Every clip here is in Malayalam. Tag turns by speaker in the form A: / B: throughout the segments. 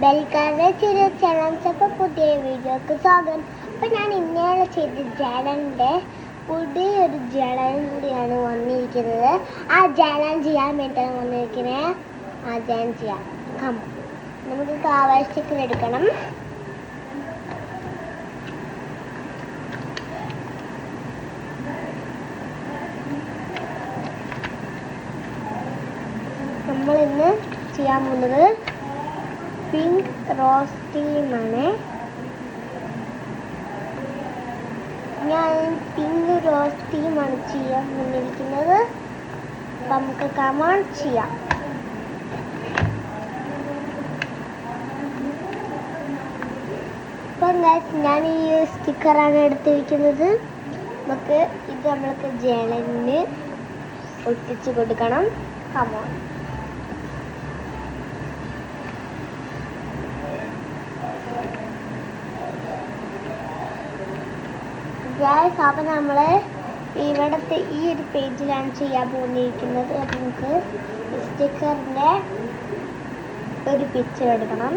A: ബെൽക്കാരുടെ ചെറിയ ചലഞ്ചപ്പോൾ പുതിയ വീഡിയോക്ക് സ്വാഗതം. അപ്പം ഞാൻ ഇന്നലെ ചെയ്ത ജലൻ്റെ പുതിയൊരു ജലൻ്റെയാണ് വന്നിരിക്കുന്നത്. ആ ജലം ചെയ്യാൻ വേണ്ടിയിട്ടാണ് വന്നിരിക്കുന്നത്. ആ ജലം ചെയ്യാം. നമുക്ക് കാവാ സ്റ്റിക്കർ എടുക്കണം. നമ്മളിന്ന് ചെയ്യാൻ പോകുന്നത് പിങ്ക് റോസ് ടീമാണ്. ഞാൻ പിങ്ക് റോസ് ടീമാണ് ചെയ്യാൻ വന്നിരിക്കുന്നത്. നമുക്ക് കമാൻ ചെയ്യാം. അപ്പം ഞാൻ ഈ സ്റ്റിക്കറാണ് എടുത്തിരിക്കുന്നത്. നമുക്ക് ഇത് നമ്മൾക്ക് ജലന് ഒട്ടിച്ച് കൊടുക്കണം. കമാൻ അപ്പം നമ്മൾ ഇവിടുത്തെ ഈ ഒരു പേജിലാണ് ചെയ്യാൻ പോന്നിരിക്കുന്നത്. അപ്പം നമുക്ക് സ്റ്റിക്കറിൻ്റെ ഒരു പിക്ചർ എടുക്കണം.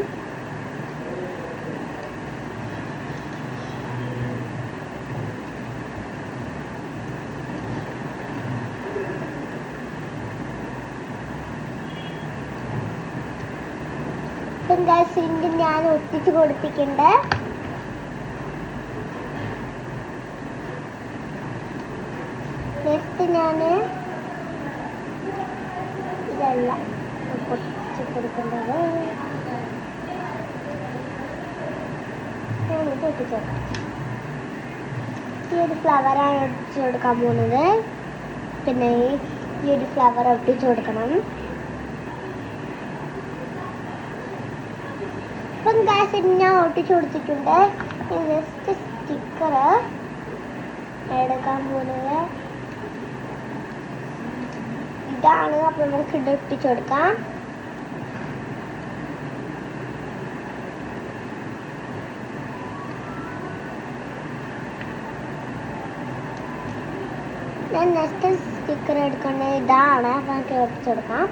A: അപ്പം ഗൈസ് ഞാൻ ഒട്ടിച്ച് കൊടുത്തിട്ടുണ്ട്. നെക്സ്റ്റ് ഞാൻ ഇതല്ല പൊട്ടിച്ച് കൊടുക്കേണ്ടത്. ഞാനിത് ഒട്ടിച്ച് കൊടുക്കാം. ഈ ഒരു ഫ്ലവറാണ് ഒട്ടിച്ച് കൊടുക്കാൻ പോകുന്നത്. പിന്നെ ഈ ഒരു ഫ്ലവർ ഒട്ടിച്ച് കൊടുക്കണം. അപ്പം ഗൈസ് ഞാൻ ഒട്ടിച്ച് കൊടുത്തിട്ടുണ്ട്. നെക്സ്റ്റ് സ്റ്റിക്കർ എടുക്കാൻ പോകുന്നത് ഇതാണ്. അപ്പം നമുക്ക് ഇത് ഒട്ടിച്ച് കൊടുക്കാം. ഞാൻ നെക്സ്റ്റ് സ്റ്റിക്കർ എടുക്കേണ്ടത് ഇതാണ്. അപ്പം നമുക്ക് ഒട്ടിച്ച് കൊടുക്കാം.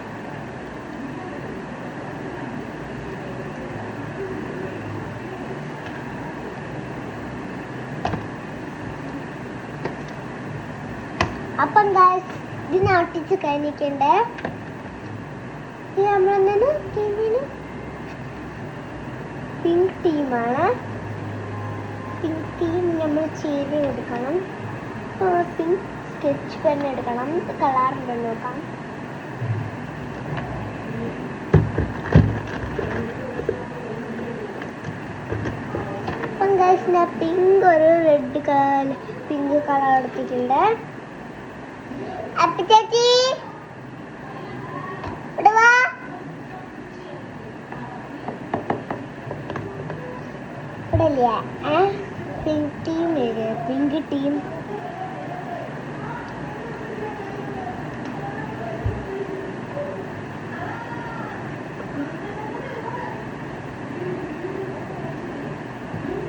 A: അപ്പം ഗൈസ് ഇതിനെ ഒട്ടിച്ച് കഴിഞ്ഞിട്ടുണ്ട്. ഇത് നമ്മളെന്താണ് ടീമിന് പിങ്ക് ടീമാണ്. പിങ്ക് ടീം നമ്മൾ ചെയ്ത് കൊടുക്കണം. പിങ്ക് സ്കെച്ച് പെൻ എടുക്കണം. കളർ ഉണ്ടെന്ന് നോക്കാം. അപ്പം ഗൈസ് ഞാൻ പിങ്ക് ഒരു റെഡ് കളർ പിങ്ക് കളർ എടുത്തിട്ടുണ്ട്. അപ്പ ചേച്ചി ഇവിടെ വാ. ഇവിടെ ഇല്ലേ പിങ്ക് ടീം പിങ്ക് ടീം.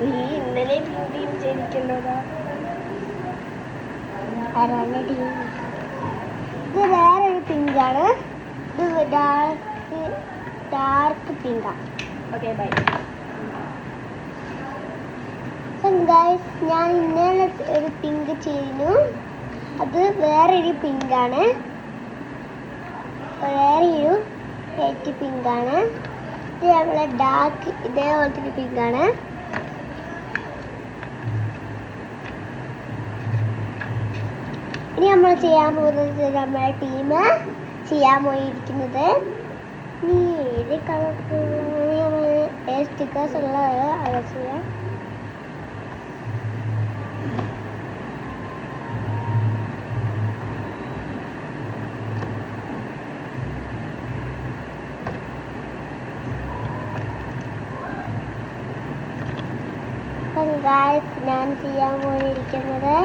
A: ഇന്നലെ ടീം ജയിക്കുന്നതാ. ഇത് വേറൊരു പിങ്കാണ്. ഇത് ഡാർക്ക് പിങ്കാണ്. Okay bye. ഗൈസ് ഞാൻ ഇന്നലെ ഒരു പിങ്ക് ചെയ്യുന്നു. അത് വേറൊരു പിങ്കാണ്. വേറൊരു ലൈറ്റ് പിങ്കാണ്. ഇത് നമ്മളെ ഡാർക്ക് ഇതേപോലത്തെ ഒരു പിങ്കാണ്. ഇനി നമ്മൾ ചെയ്യാൻ പോകുന്നത് നമ്മളെ ടീം ചെയ്യാൻ പോയിരിക്കുന്നത് നീ ഏത് കളർ സ്റ്റിക്കേഴ്സ് ഉള്ളത് അത് ചെയ്യാം. അപ്പം ഗൈസ് ഞാൻ ചെയ്യാൻ പോയിരിക്കുന്നത്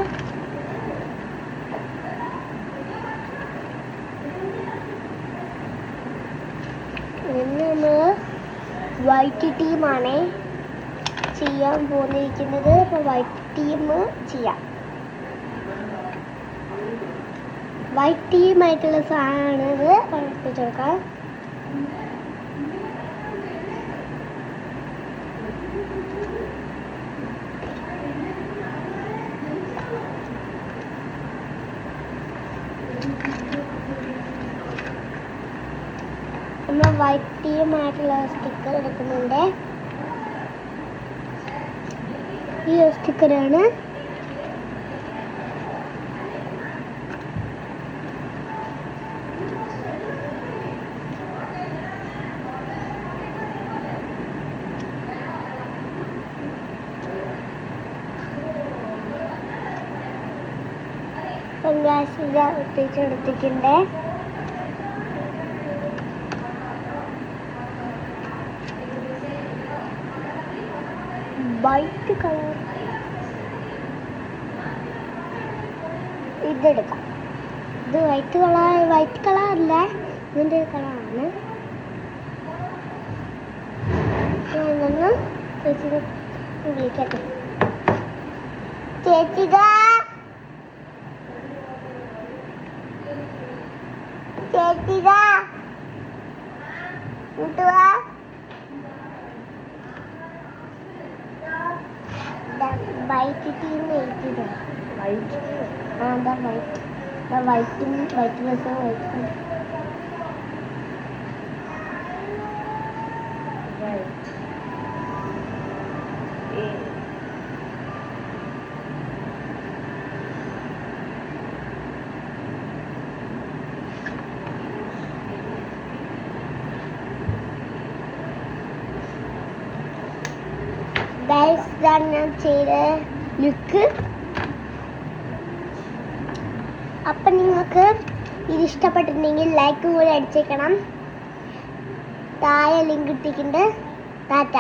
A: നമ്മൾ വൈറ്റ് ടീമാണ് ചെയ്യാൻ പോന്നിരിക്കുന്നത്. അപ്പോൾ വൈറ്റ് ടീം ചെയ്യാം. വൈറ്റ് ടീമായിട്ടുള്ള സാധനമാണ് ഇത്. പഠിപ്പിച്ചു കൊടുക്കാം. വൈറ്റ് ടീമായിട്ടുള്ള സ്റ്റിക്കർ എടുക്കുന്നുണ്ട്. ഈ സ്റ്റിക്കറാണ്. ഒട്ടിച്ചെടുത്തിട്ടുണ്ട്. White colour ഇതെടുക്കാം. ഇത് വൈറ്റ് കളർ അല്ല, ഇതിൻ്റെ കളറാണ്. ഞാനൊന്ന് ചേച്ചിക്ക് വിളിക്കട്ടെ. ചേച്ചിക ചേച്ചിക എന്തുവാ? വൈറ്റ് ടീം എഴുതിയത്. വൈറ്റ് വൈറ്റ് ബസ് വൈറ്റ് ഇതാണ് ഞാൻ ചെയ്ത ലുക്ക്. അപ്പം നിങ്ങൾക്ക് ഇത് ഇഷ്ടപ്പെട്ടിട്ടുണ്ടെങ്കിൽ ലൈക്കും കൂടി അടിച്ചേക്കണം. താഴെ ലിങ്ക് ഇട്ടിട്ടുണ്ട്. ടാറ്റ.